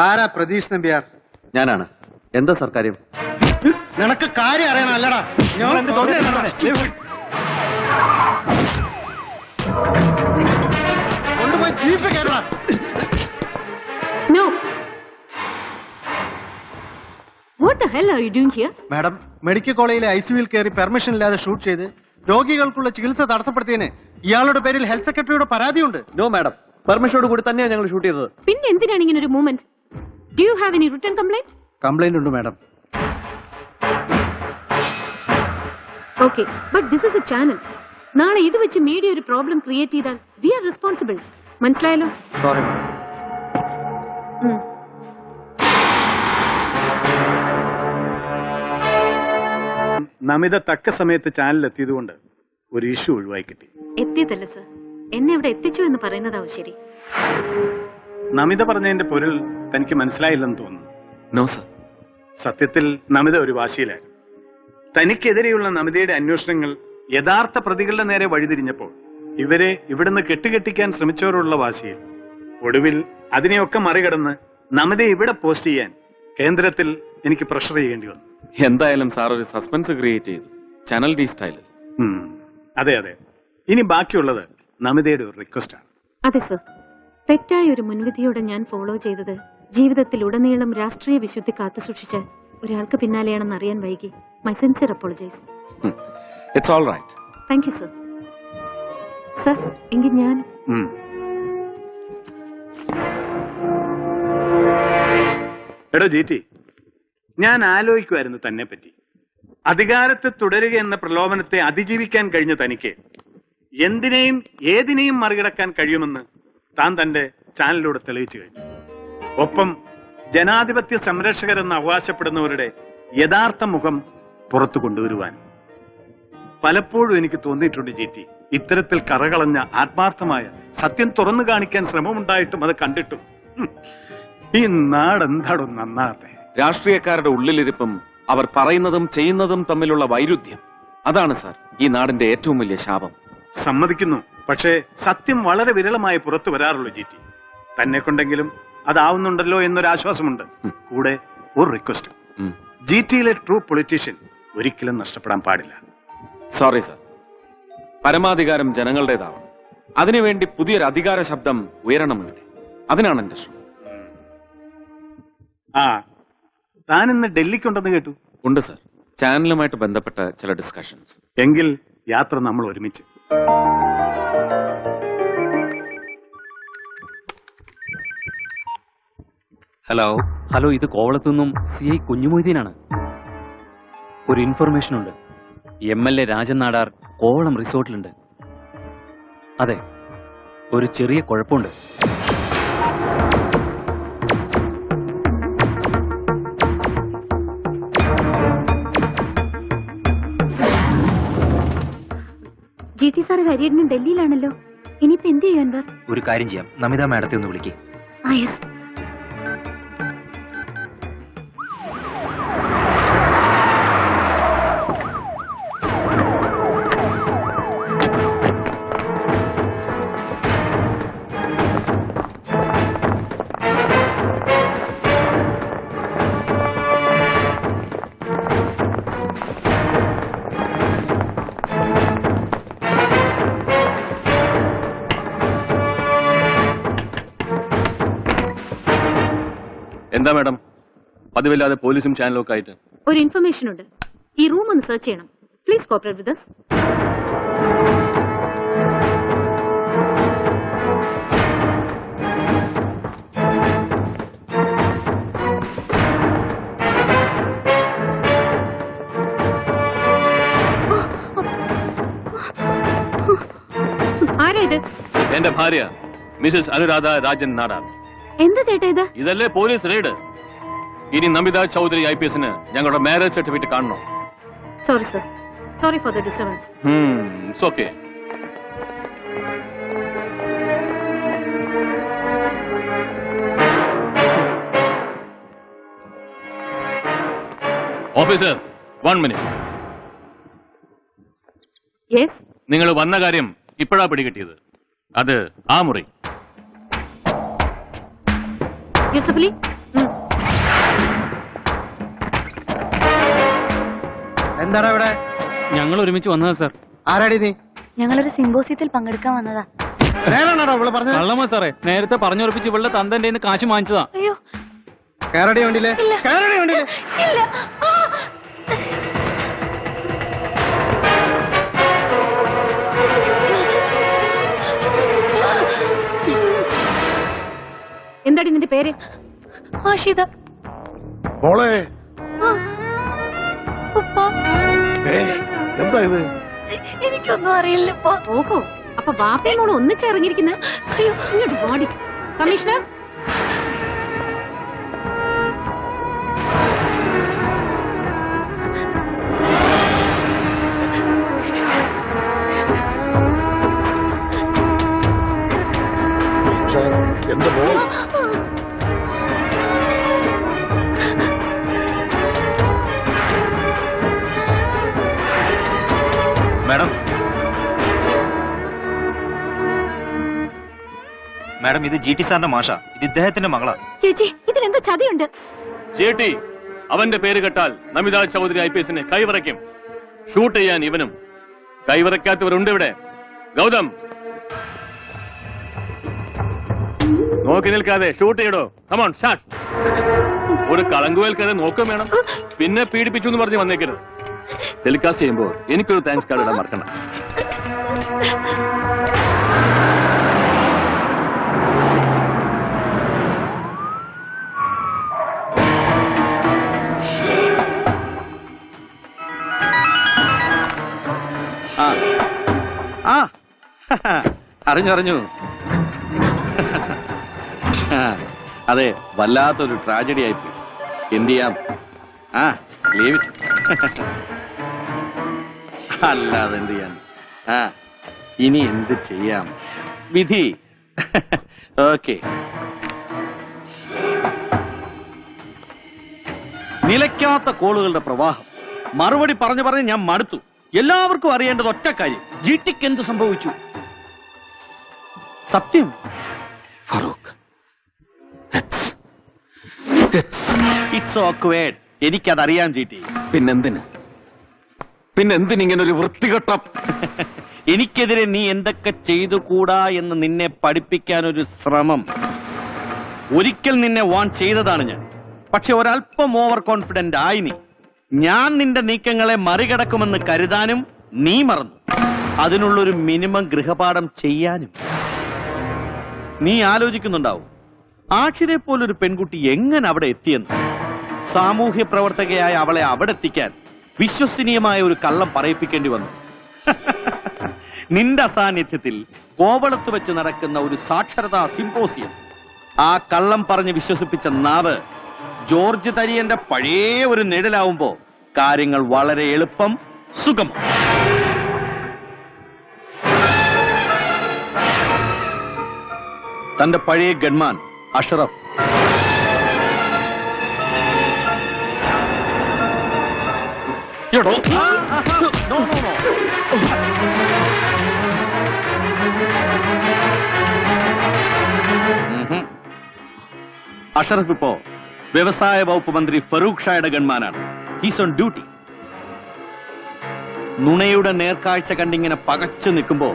ആരാ പ്രതീഷ് നമ്പ്യാർ? ഞാനാണ്. എന്താ സർ കാര്യം? നിനക്ക് കാര്യം അറിയണം അല്ലടാ? കൊണ്ടുപോയി ജീപ്പ് കയറടാ. No. What the hell are you doing here? Madam, medical കോളേജിലെ ഐസിയുവിൽ കയറി പെർമിഷൻ ഇല്ലാതെ ഷൂട്ട് ചെയ്ത് രോഗികൾക്കുള്ള ചികിത്സ തടസ്സപ്പെടുത്തിയതിന് ഇയാളുടെ പേരിൽ ഹെൽത്ത് സെക്രട്ടറിയുടെ പരാതിയുണ്ട്. നോ മാഡം, പെർമിഷനോട് കൂടി തന്നെയാണ് ഞങ്ങൾ ഷൂട്ട് ചെയ്തത്. പിന്നെ എന്തിനാണ് ഇങ്ങനെ ഒരു movement? Do you have any written complaint? Complaint ഉണ്ട് madam. Okay, but this is a channel. നാളെ ഇത് വെച്ച് മീഡിയ ഒരു പ്രോബ്ലം ക്രിയേറ്റ് ചെയ്താൽ we are responsible. മനസ്സിലായല്ലോ? Sorry madam. നമിത തക്ക സമയത്ത് ചാനലിൽ എത്തിയതുകൊണ്ട് ഒരു ഇഷ്യൂ ഒഴിവായി കിട്ടി. എത്തിയതല്ല സർ, എന്നെ ഇവിടെ എത്തിച്ചു എന്ന് പറയുന്നതാവും ശരി. നമിത പറഞ്ഞതിന്റെ പൊരുൾ തനിക്ക് മനസ്സിലായില്ലെന്ന് തോന്നുന്നു. No sir. സത്യത്തിൽ നമിത ഒരു വാശിയിലായിരുന്നു. തനിക്കെതിരെയുള്ള നമിതയുടെ അന്വേഷണങ്ങൾ യഥാർത്ഥ പ്രതികളുടെ നേരെ വഴിതിരിഞ്ഞപ്പോൾ ഇവരെ ഇവിടുന്ന് കെട്ടുകെട്ടിക്കാൻ ശ്രമിച്ചവരുള്ള വാശിയിൽ ഒടുവിൽ അതിനെയൊക്കെ മറികടന്ന് നമിതയെ ഇവിടെ പോസ്റ്റ് ചെയ്യാൻ കേന്ദ്രത്തിൽ എനിക്ക് പ്രഷർ ചെയ്യേണ്ടി വന്നു. എന്തായാലും സാർ ഒരു സസ്പെൻസ് ക്രിയേറ്റ് ചെയ്തു, ചാനൽ ഡി സ്റ്റൈലിൽ. അതെ അതെ. ഇനി ബാക്കിയുള്ളത് നമിതയുടെ ഒരു റിക്വസ്റ്റ് ആണ്. അതെ സർ, തെറ്റായ ഒരു മുൻവിധിയോടെ ഞാൻ ഫോളോ ചെയ്തത് ജീവിതത്തിൽ ഉടനീളം രാഷ്ട്രീയ വിശുദ്ധി കാത്തുസൂക്ഷിച്ച ഒരാൾക്ക് പിന്നാലെയാണെന്ന് അറിയാൻ വൈകി. My sincere apologise. It's all right. Thank you sir. Sir, എങ്കിൽ ഞാൻ എടോ ജീറ്റി, ഞാൻ ആലോചിക്കുമായിരുന്നു തന്നെ പറ്റി. അധികാരത്തിൽ തുടരുക എന്ന പ്രലോഭനത്തെ അതിജീവിക്കാൻ കഴിഞ്ഞ തനിക്ക് എന്തിനേയും ഏതിനേയും മറികടക്കാൻ കഴിയുമെന്ന് താൻ തന്റെ ചാനലിലൂടെ തെളിയിച്ചു കഴിഞ്ഞു. ഒപ്പം ജനാധിപത്യ സംരക്ഷകരെന്ന് അവകാശപ്പെടുന്നവരുടെ യഥാർത്ഥ മുഖം പുറത്തു കൊണ്ടുവരുവാൻ പലപ്പോഴും എനിക്ക് തോന്നിയിട്ടുണ്ട് ജീറ്റി. ഇത്തരത്തിൽ കറകളഞ്ഞ ആത്മാർത്ഥമായ സത്യം തുറന്നു കാണിക്കാൻ ശ്രമമുണ്ടായിട്ടും അത് കണ്ടിട്ടും ഈ നാടെന്താടോ നന്നാകത്തെ. രാഷ്ട്രീയക്കാരുടെ ഉള്ളിലിരിപ്പും അവർ പറയുന്നതും ചെയ്യുന്നതും തമ്മിലുള്ള വൈരുദ്ധ്യം, അതാണ് സാർ ഈ നാടിന്റെ ഏറ്റവും വലിയ ശാപം. സമ്മതിക്കുന്നു. പക്ഷേ സത്യം വളരെ വിരളമായി പുറത്തു വരാറുള്ളൂ ജീറ്റി. തന്നെ കൊണ്ടെങ്കിലും അതാവുന്നുണ്ടല്ലോ എന്നൊരാശ്വാസമുണ്ട്. കൂടെ ഒരു റിക്വസ്റ്റ്. ജിടിയിലെ ട്രൂ പൊളിറ്റീഷ്യൻ ഒരിക്കലും നഷ്ടപ്പെടാൻ പാടില്ല. Sorry sir. പരമാധികാരം ജനങ്ങളുടേതാവണം. അതിനുവേണ്ടി പുതിയൊരു അധികാര ശബ്ദം ഉയരണം ഇവിടെ. അതിനാണ് എന്റെ ശ്രമം. താനിന്ന് ഡൽഹിക്കുണ്ടെന്ന് കേട്ടു. ഉണ്ട് സാർ, ചാനലുമായിട്ട് ബന്ധപ്പെട്ട ചില ഡിസ്കഷൻസ്. എങ്കിൽ യാത്ര നമ്മൾ ഒരുമിച്ച്. ഹലോ, ഇത് കോവളത്തുനിന്നും CI കുഞ്ഞുമൊയ്തീനാണ്. ഒരു ഇൻഫർമേഷൻ ഉണ്ട്. MLA രാജൻ നാടാർ കോവളം റിസോർട്ടിലുണ്ട്. അതെ, ഒരു ചെറിയ കുഴപ്പമുണ്ട്. GT സാറ് ഹരിയേട്ടനും ഡൽഹിയിലാണല്ലോ. ഇനിയിപ്പോ എന്ത് ചെയ്യും അൻവർ? ഒരു കാര്യം ചെയ്യാം, നമിത മാഡത്തെ ഒന്ന് വിളിക്കേ. യെസ്. എന്താ മാഡം, പതിവില്ലാതെ പോലീസും ചാനലും ഒക്കെ ആയിട്ട്? ഒരു ഇൻഫർമേഷൻ ഉണ്ട്. ഈ റൂം ഒന്ന് സെർച്ച് ചെയ്യണം. Please cooperate with us. ആരാ ഇത്? എന്റെ ഭാര്യ മിസസ് അനുരാധ രാജൻ നാടാർ. എന്താ ചേട്ടാ ഇത്? ഇതല്ലേ പോലീസ് റെയ്ഡ്. ഇനി നമിത ചൗധരി IPS ഞങ്ങളുടെ മാരേജ് സർട്ടിഫിക്കറ്റ് കാണണോ? Sorry sir, sorry for the disturbance. It's okay. Officer, 1 minute. Yes. നിങ്ങൾ വന്ന കാര്യം ഇപ്പോഴാ പിടികിട്ടിയത്. അത് ആ മുറി. യൂസഫ് അലി, എന്താടാ ഇവിടെ? ഞങ്ങൾ ഒരുമിച്ച് വന്നതാ സാർ. ആരാടി നീ? ഞങ്ങളൊരു സിമ്പോസിയത്തിൽ പങ്കെടുക്കാൻ വന്നതാ. നേരാണോടാ ഇവള് പറഞ്ഞത്? കള്ളമ്മ സാറേ, നേരത്തെ പറഞ്ഞുറപ്പിച്ച് ഇവളുടെ തന്തന്റെ കയ്യിന്ന് കാശ് വാങ്ങിച്ചതാ. അയ്യോ കേരടി വണ്ടിയില്ലേ? കേരടി വണ്ടിയില്ലേ? ഇല്ല. ആ! എന്താടി നിന്റെ പേര്? ആഷിത. മോളെ ആ. ഉപ്പ, എന്താ ഇത്? എനിക്കൊന്നും അറിയില്ലപ്പാ. ഓഹോ, അപ്പൊ ബാപ്പയും മോളും ഒന്നിച്ചിറങ്ങിയിരിക്കുന്ന. അയ്യോ, ഇങ്ങോട്ട് ബോഡി കമ്മീഷണർ. എന്റെ മോൾ മാഡം മാഡം ഇത് ജി ടി സാറിന്റെ മാഷ. ഇത് ഇദ്ദേഹത്തിന്റെ മകളാ. ചേച്ചി, ഇതിലെന്തോ ചതിയുണ്ട്. ചേട്ടി, അവന്റെ പേര് കേട്ടാൽ നമിത ചൗധരി IPS കൈവറയ്ക്കും. ഷൂട്ട് ചെയ്യാൻ ഇവനും. കൈവറയ്ക്കാത്തവരുണ്ട് ഇവിടെ. ഗൗതം, നോക്കി നിൽക്കാതെ ഷൂട്ട് ചെയ്യടോ. Come on start. ഒരു കളങ്കുവേൽക്കാതെ നോക്കും വേണം. പിന്നെ പീഡിപ്പിച്ചു എന്ന് പറഞ്ഞ് വന്നേക്കരുത്. ടെലികാസ്റ്റ് ചെയ്യുമ്പോൾ എനിക്കൊരു താങ്ക്സ് കാർഡ് ഇടാൻ മറക്കണ്ട. അറിഞ്ഞു. അതെ, വല്ലാത്തൊരു ട്രാജഡി ആയിപ്പോയി. എന്ത് ചെയ്യാം? Leave it. അല്ലാതെ എന്ത് ചെയ്യാൻ? ഇനി എന്ത് ചെയ്യാം? വിധി. ഓക്കെ. നിലയ്ക്കാത്ത കോളുകളുടെ പ്രവാഹം. മറുപടി പറഞ്ഞ് ഞാൻ മടുത്തു. എല്ലാവർക്കും അറിയേണ്ടത് ഒറ്റ കാര്യം, ജിടിക്ക് എന്ത് സംഭവിച്ചു? സത്യം. Farooq, it's awkward. എനിക്കതറിയാം ജിടി. പിന്നെന്തിനിങ്ങനെ ഒരു വൃത്തികെട്ട? എനിക്കെതിരെ നീ എന്തൊക്കെ ചെയ്തുകൂടാ എന്ന് നിന്നെ പഠിപ്പിക്കാൻ ഒരു ശ്രമം. ഒരിക്കൽ നിന്നെ വാൺ ചെയ്തതാണ് ഞാൻ. പക്ഷെ ഒരല്പം ഓവർ കോൺഫിഡന്റ് ആയി നീ. ഞാൻ നിന്റെ നീക്കങ്ങളെ മറികടക്കുമെന്ന് കരുതാനും നീ മറന്നു. അതിനുള്ളൊരു മിനിമം ഗൃഹപാഠം ചെയ്യാനും. നീ ആലോചിക്കുന്നുണ്ടാവും, ആഷിരെ പോലൊരു പെൺകുട്ടി എങ്ങനെ അവിടെ എത്തിയെന്ന്. സാമൂഹ്യ പ്രവർത്തകയായ അവളെ അവിടെ എത്തിക്കാൻ വിശ്വസനീയമായ ഒരു കള്ളം പറയിപ്പിക്കേണ്ടി വന്നു. നിന്റെ അസാന്നിധ്യത്തിൽ കോവളത്ത് വെച്ച് നടക്കുന്ന ഒരു സാക്ഷരതാ സിംപോസിയം. ആ കള്ളം പറഞ്ഞ് വിശ്വസിപ്പിച്ച നാവ് ജോർജ് തരിയന്റെ പഴയ ഒരു നിഴലാവുമ്പോ കാര്യങ്ങൾ വളരെ എളുപ്പം, സുഖം. തന്റെ പഴയ ഗൺമാൻ അഷ്റഫ് അഷ്റഫ് ഇപ്പോ വ്യവസായ വകുപ്പ് മന്ത്രി ഫറൂഖ് ഷായുടെ ഗൺമാനാണ്. He's on duty. നുണയുടെ നേർക്കാഴ്ച കണ്ടിങ്ങനെ പകച്ചു നിൽക്കുമ്പോ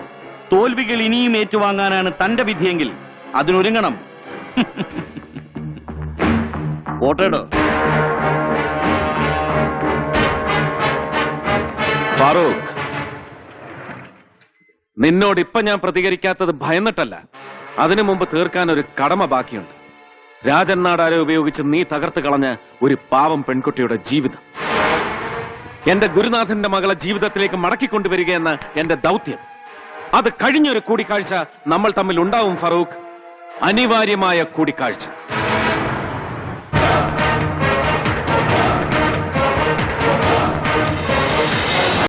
തോൽവികൾ ഇനിയും ഏറ്റുവാങ്ങാനാണ് തന്റെ വിധിയെങ്കിൽ അതിനൊരുങ്ങണം. ഓട്ടേടോ. ഫാറൂഖ്, നിന്നോട് ഇപ്പൊ ഞാൻ പ്രതികരിക്കാത്തത് ഭയന്നിട്ടല്ല. അതിനു മുമ്പ് തീർക്കാൻ ഒരു കടമ ബാക്കിയുണ്ട്. രാജൻ നാടാരെ ഉപയോഗിച്ച് നീ തകർത്ത് കളഞ്ഞ ഒരു പാവം പെൺകുട്ടിയുടെ ജീവിതം. എന്റെ ഗുരുനാഥന്റെ മകളെ ജീവിതത്തിലേക്ക് മടക്കിക്കൊണ്ടുവരികയെന്ന എന്റെ ദൗത്യം. അത് കഴിഞ്ഞൊരു കൂടിക്കാഴ്ച നമ്മൾ തമ്മിൽ ഉണ്ടാവും ഫറൂഖ്. അനിവാര്യമായ കൂടിക്കാഴ്ച.